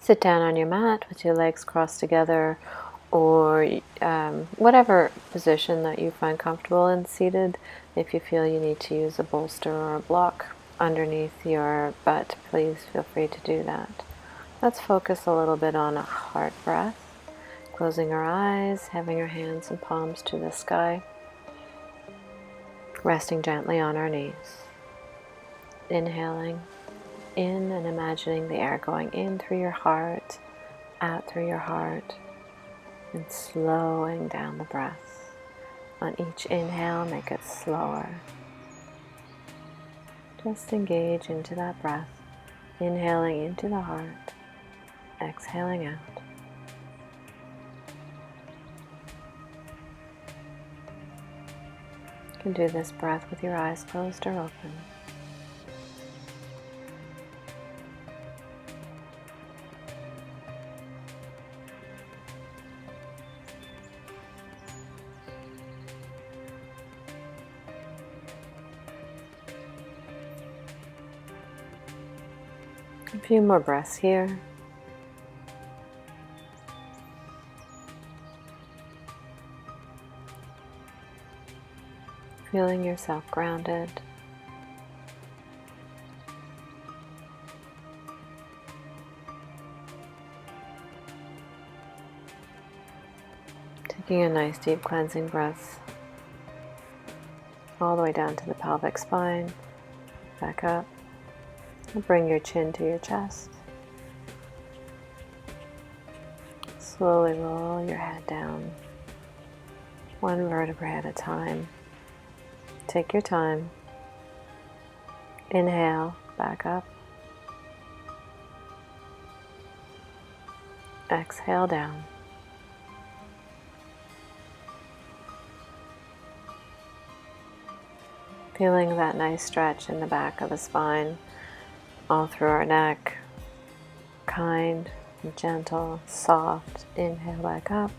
Sit down on your mat with your legs crossed together, or whatever position that you find comfortable in seated. If you feel you need to use a bolster or a block underneath your butt, please feel free to do that. Let's focus a little bit on a heart breath. Closing our eyes, having our hands and palms to the sky, resting gently on our knees. Inhaling in and imagining the air going in through your heart, out through your heart, and slowing down the breath. On each inhale, make it slower. Just engage into that breath, inhaling into the heart, exhaling out. You can do this breath with your eyes closed or open. A few more breaths here. Feeling yourself grounded. Taking a nice deep cleansing breath all the way down to the pelvic spine, back up. And bring your chin to your chest. Slowly roll your head down, one vertebrae at a time. Take your time. Inhale, back up. Exhale down. Feeling that nice stretch in the back of the spine, all through our neck. Kind and gentle, soft. Inhale back up.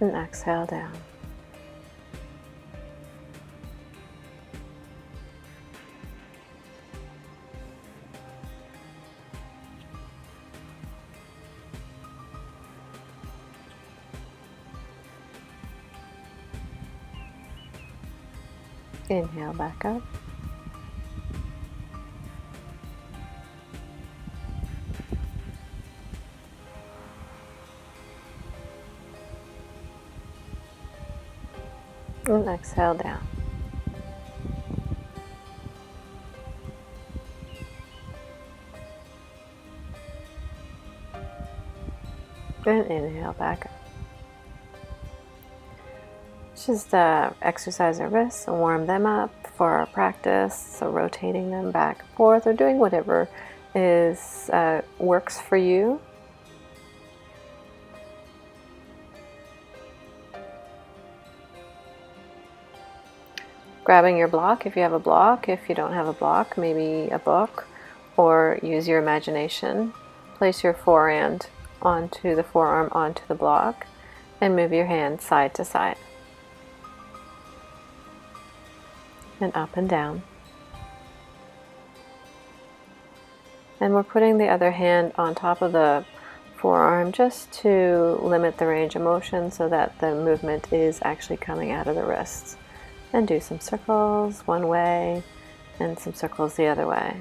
And exhale down. Inhale back up. And exhale down. And inhale back up. Just exercise our wrists and warm them up for our practice. So rotating them back and forth, or doing whatever is works for you. Grabbing your block if you have a block. If you don't have a block, maybe a book, or use your imagination. Place your forehand onto the forearm onto the block and move your hand side to side. And up and down. And we're putting the other hand on top of the forearm just to limit the range of motion so that the movement is actually coming out of the wrists. And do some circles one way and some circles the other way.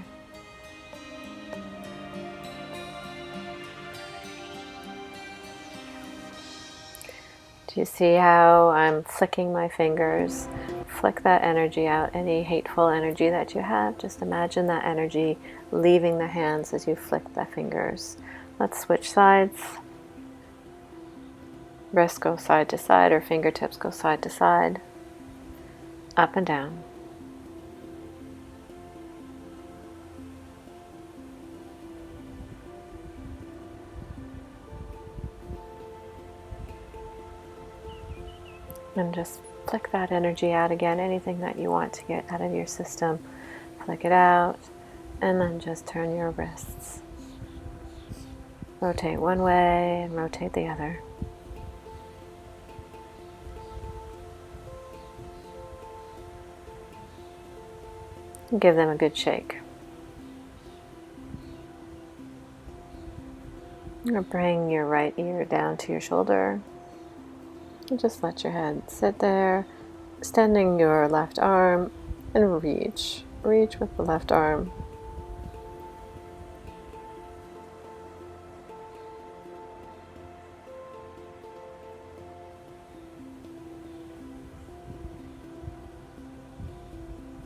Do you see how I'm flicking my fingers? Flick that energy out, any hateful energy that you have. Just imagine that energy leaving the hands as you flick the fingers. Let's switch sides. Wrists go side to side, or fingertips go side to side. Up and down. And just flick that energy out again. Anything that you want to get out of your system, flick it out, and then just turn your wrists. Rotate one way and rotate the other. Give them a good shake. Or bring your right ear down to your shoulder. And just let your head sit there, extending your left arm and reach. Reach with the left arm.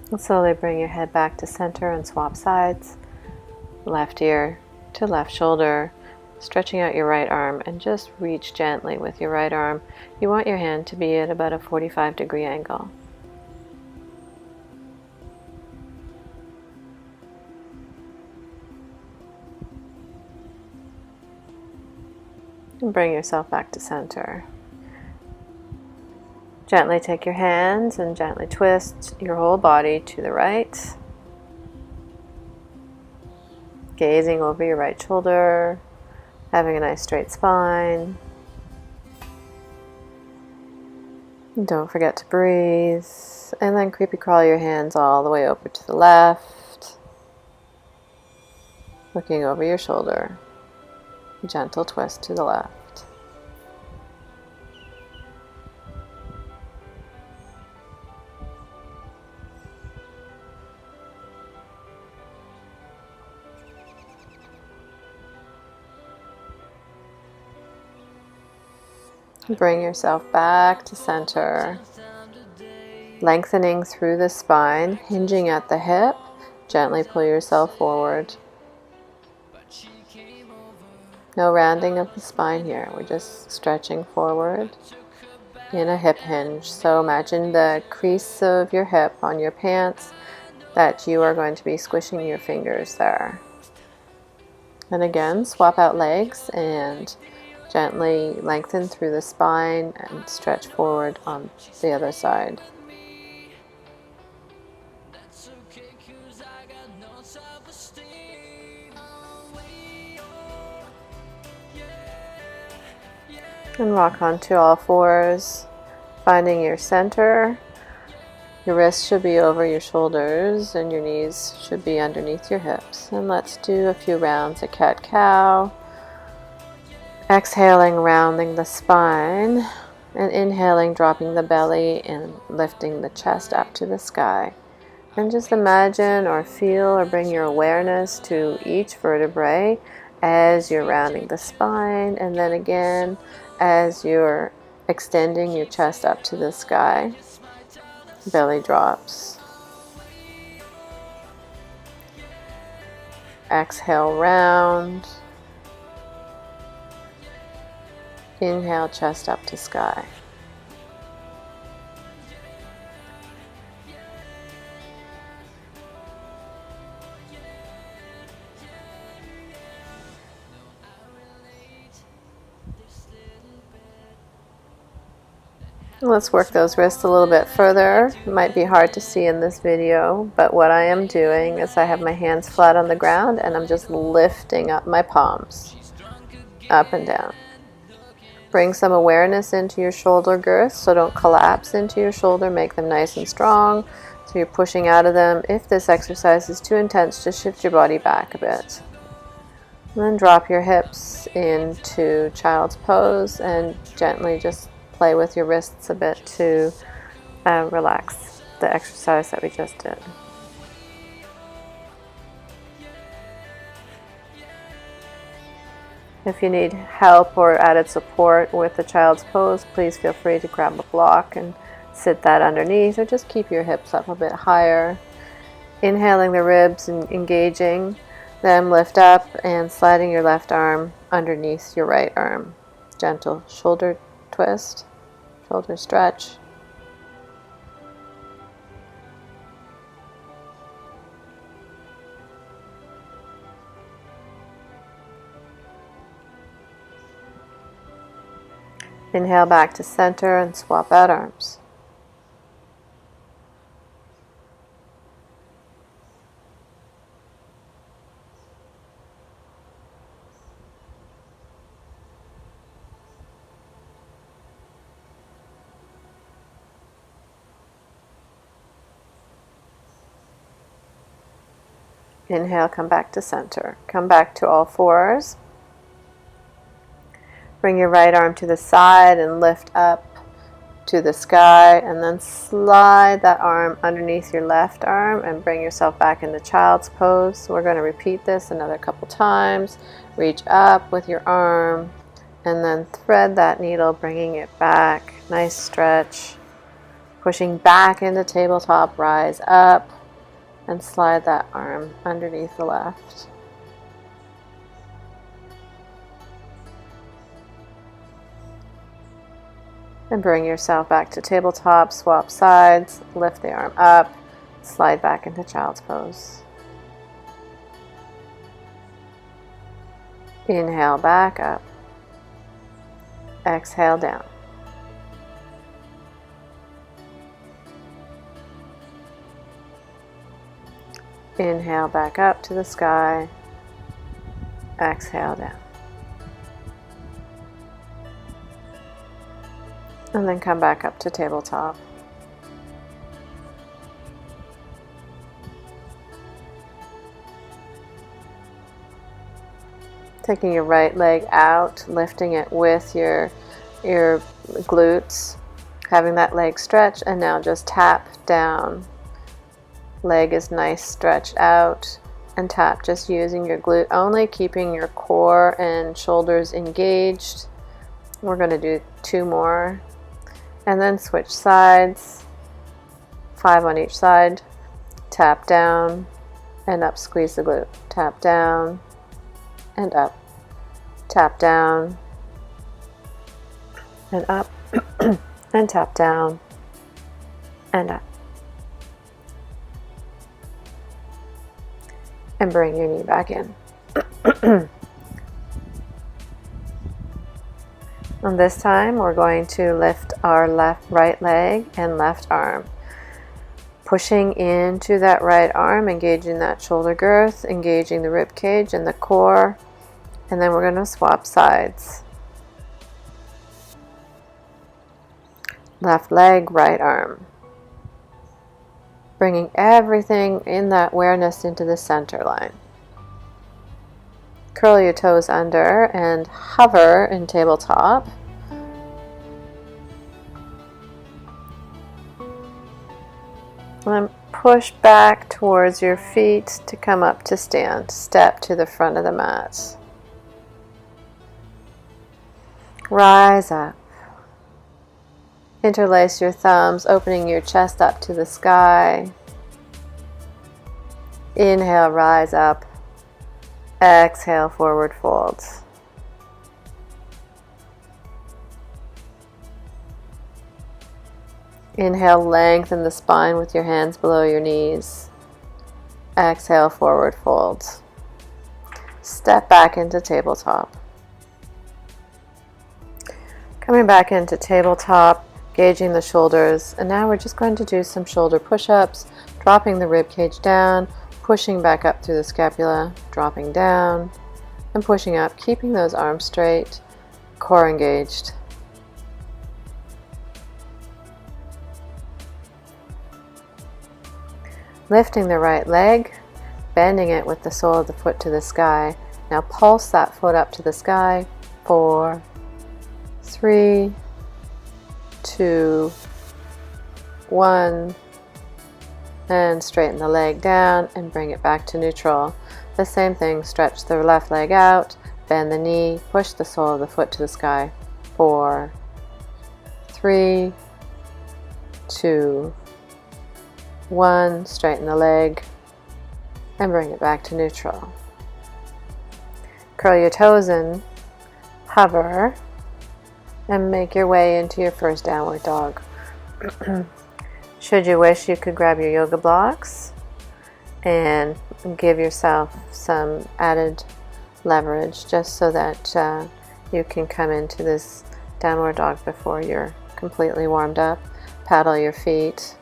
And slowly bring your head back to center and swap sides. Left ear to left shoulder, stretching out your right arm, and just reach gently with your right arm. You want your hand to be at about a 45-degree angle. And bring yourself back to center. Gently take your hands and gently twist your whole body to the right. Gazing over your right shoulder, having a nice straight spine. And don't forget to breathe. And then creepy crawl your hands all the way over to the left. Looking over your shoulder. Gentle twist to the left. Bring yourself back to center. Lengthening through the spine, hinging at the hip. Gently pull yourself forward. No rounding of the spine here. We're just stretching forward in a hip hinge. So imagine the crease of your hip on your pants, that you are going to be squishing your fingers there. And again, swap out legs and gently lengthen through the spine and stretch forward on the other side. And rock onto all fours, finding your center. Your wrists should be over your shoulders and your knees should be underneath your hips. And let's do a few rounds of cat-cow. Exhaling, rounding the spine, and inhaling, dropping the belly and lifting the chest up to the sky. And just imagine or feel or bring your awareness to each vertebrae as you're rounding the spine, and then again as you're extending your chest up to the sky. Belly drops. Exhale, round. Inhale, chest up to sky. Let's work those wrists a little bit further. It might be hard to see in this video, but what I am doing is I have my hands flat on the ground and I'm just lifting up my palms, up and down. Bring some awareness into your shoulder girths, so don't collapse into your shoulder. Make them nice and strong, so you're pushing out of them. If this exercise is too intense, just shift your body back a bit. And then drop your hips into child's pose and gently just play with your wrists a bit to relax the exercise that we just did. If you need help or added support with the child's pose, please feel free to grab a block and sit that underneath, or just keep your hips up a bit higher. Inhaling the ribs and engaging them, lift up and sliding your left arm underneath your right arm. Gentle shoulder twist, shoulder stretch. Inhale back to center and swap out arms. Inhale, come back to center. Come back to all fours. Bring your right arm to the side and lift up to the sky, and then slide that arm underneath your left arm and bring yourself back into child's pose. So we're going to repeat this another couple times. Reach up with your arm and then thread that needle, bringing it back. Nice stretch. Pushing back into tabletop, rise up and slide that arm underneath the left. And bring yourself back to tabletop, swap sides, lift the arm up, slide back into child's pose. Inhale back up. Exhale down. Inhale back up to the sky. Exhale down. And then come back up to tabletop. Taking your right leg out, lifting it with your glutes, having that leg stretch, and now just tap down. Leg is nice, stretched out, and tap, just using your glute only, keeping your core and shoulders engaged. We're going to do 2 more. And then switch sides, 5 on each side, tap down and up, squeeze the glute, tap down and up, tap down and up, and tap down and up. And bring your knee back in. And this time we're going to lift our right leg and left arm. Pushing into that right arm, engaging that shoulder girth, engaging the rib cage and the core. And then we're going to swap sides. Left leg, right arm. Bringing everything in that awareness into the center line. Curl your toes under and hover in tabletop. And then push back towards your feet to come up to stand. Step to the front of the mat. Rise up. Interlace your thumbs, opening your chest up to the sky. Inhale, rise up. Exhale, forward fold. Inhale, lengthen the spine with your hands below your knees. Exhale, forward fold. Step back into tabletop. Coming back into tabletop, gauging the shoulders, and now we're just going to do some shoulder push-ups, dropping the rib cage down, pushing back up through the scapula, dropping down, and pushing up, keeping those arms straight, core engaged. Lifting the right leg, bending it with the sole of the foot to the sky. Now pulse that foot up to the sky. 4, 3, 2, 1. And straighten the leg down and bring it back to neutral. The same thing, stretch the left leg out, bend the knee, push the sole of the foot to the sky. 4, 3, 2, 1. Straighten the leg and bring it back to neutral. Curl your toes in, hover, and make your way into your first downward dog. Should you wish, you could grab your yoga blocks and give yourself some added leverage just so that you can come into this downward dog before you're completely warmed up. Paddle your feet.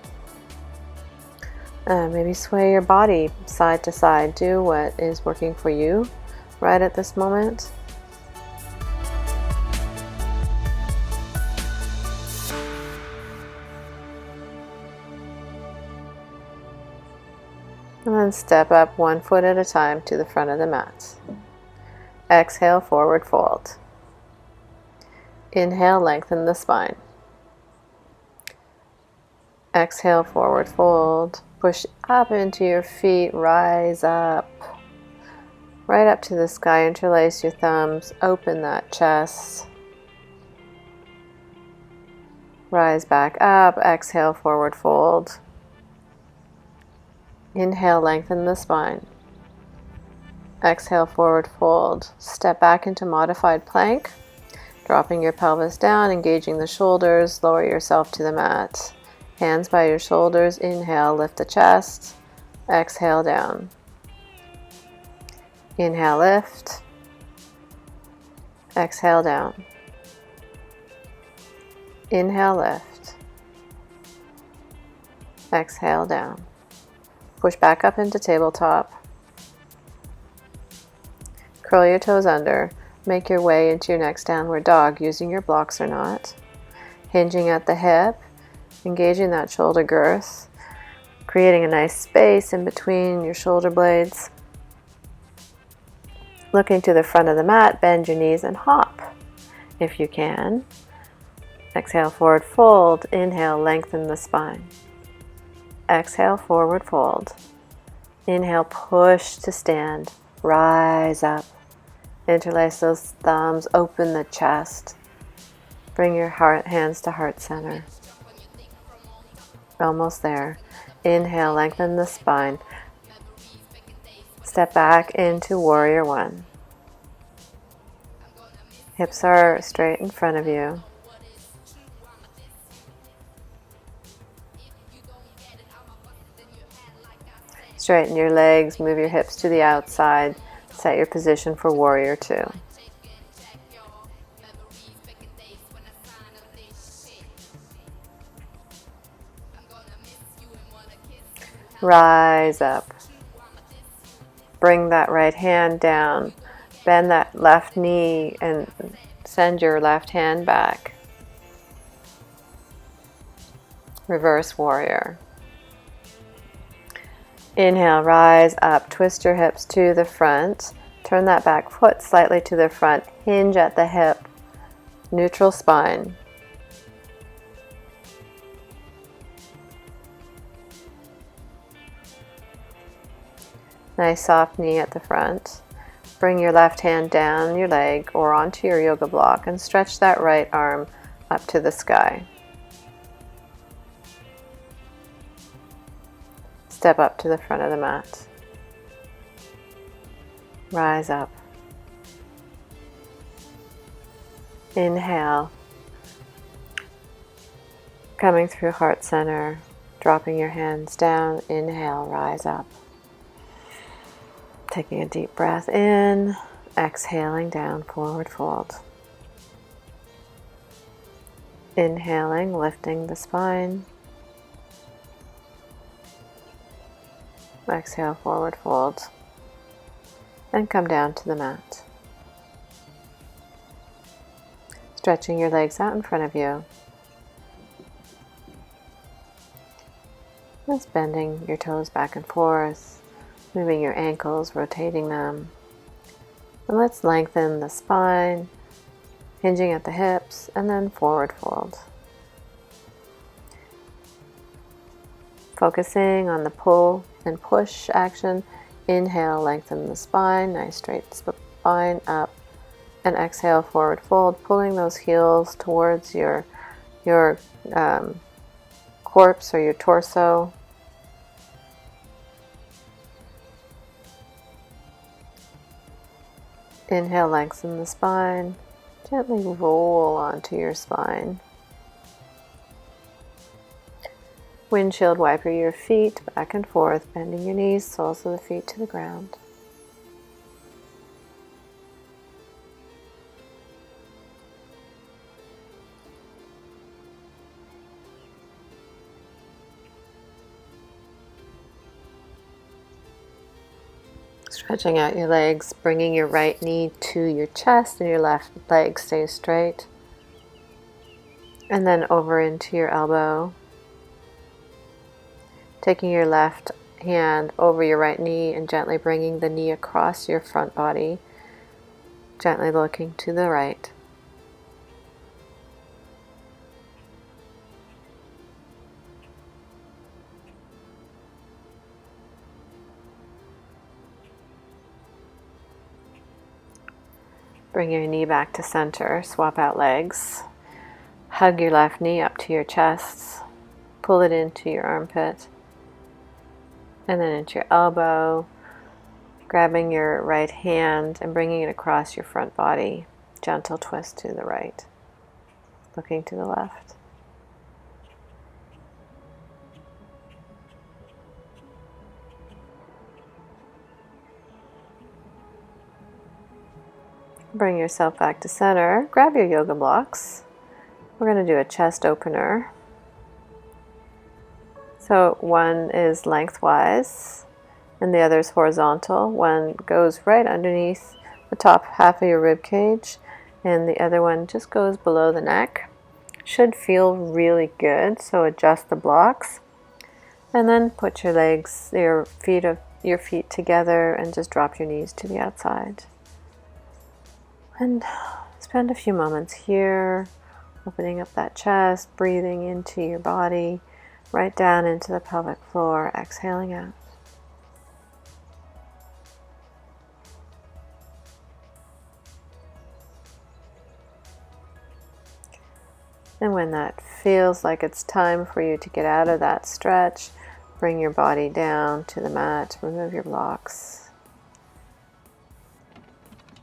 Maybe sway your body side to side. Do what is working for you right at this moment. And then step up 1 foot at a time to the front of the mat. Exhale, forward fold. Inhale, lengthen the spine. Exhale, forward fold. Push up into your feet, rise up. Right up to the sky, interlace your thumbs, open that chest. Rise back up, exhale, forward fold. Inhale, lengthen the spine. Exhale, forward fold. Step back into modified plank, dropping your pelvis down, engaging the shoulders, lower yourself to the mat. Hands by your shoulders, inhale, lift the chest, exhale down. Inhale, lift, exhale down. Inhale, lift, exhale down. Push back up into tabletop. Curl your toes under. Make your way into your next downward dog using your blocks or not. Hinging at the hip, engaging that shoulder girth, creating a nice space in between your shoulder blades. Looking to the front of the mat, bend your knees and hop if you can. Exhale, forward fold. Inhale, lengthen the spine. Exhale, forward fold. Inhale, push to stand. Rise up. Interlace those thumbs, open the chest. Bring your hands to heart center. Almost there. Inhale, lengthen the spine. Step back into warrior one. Hips are straight in front of you. Straighten your legs, move your hips to the outside. Set your position for warrior two. Rise up. Bring that right hand down. Bend that left knee and send your left hand back. Reverse warrior. Inhale, rise up. Twist your hips to the front. Turn that back foot slightly to the front. Hinge at the hip. Neutral spine. Nice soft knee at the front. Bring your left hand down your leg or onto your yoga block and stretch that right arm up to the sky. Step up to the front of the mat. Rise up. Inhale. Coming through heart center, dropping your hands down. Inhale, rise up. Taking a deep breath in, exhaling down, forward fold. Inhaling, lifting the spine. Exhale, forward fold. And come down to the mat. Stretching your legs out in front of you. Just bending your toes back and forth, moving your ankles, rotating them. And let's lengthen the spine, hinging at the hips, and then forward fold. Focusing on the pull and push action. Inhale, lengthen the spine, nice straight spine up. And exhale, forward fold, pulling those heels towards your corpse or your torso. Inhale, lengthen the spine. Gently roll onto your spine. Windshield wiper your feet back and forth, bending your knees, soles of the feet to the ground. Stretching out your legs, bringing your right knee to your chest and your left leg stays straight. And then over into your elbow. Taking your left hand over your right knee and gently bringing the knee across your front body, gently looking to the right. Bring your knee back to center, swap out legs. Hug your left knee up to your chest, pull it into your armpit, and then into your elbow, grabbing your right hand and bringing it across your front body. Gentle twist to the right, looking to the left. Bring yourself back to center. Grab your yoga blocks. We're going to do a chest opener. So one is lengthwise and the other is horizontal. One goes right underneath the top half of your rib cage and the other one just goes below the neck. Should feel really good, so adjust the blocks. And then put your legs, your feet together and just drop your knees to the outside. And spend a few moments here, opening up that chest, breathing into your body, right down into the pelvic floor, exhaling out. And when that feels like it's time for you to get out of that stretch, bring your body down to the mat, remove your blocks.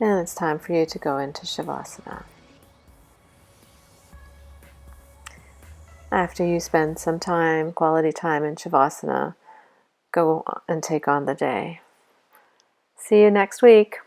And it's time for you to go into Shavasana. After you spend some time, quality time in Shavasana, go and take on the day. See you next week.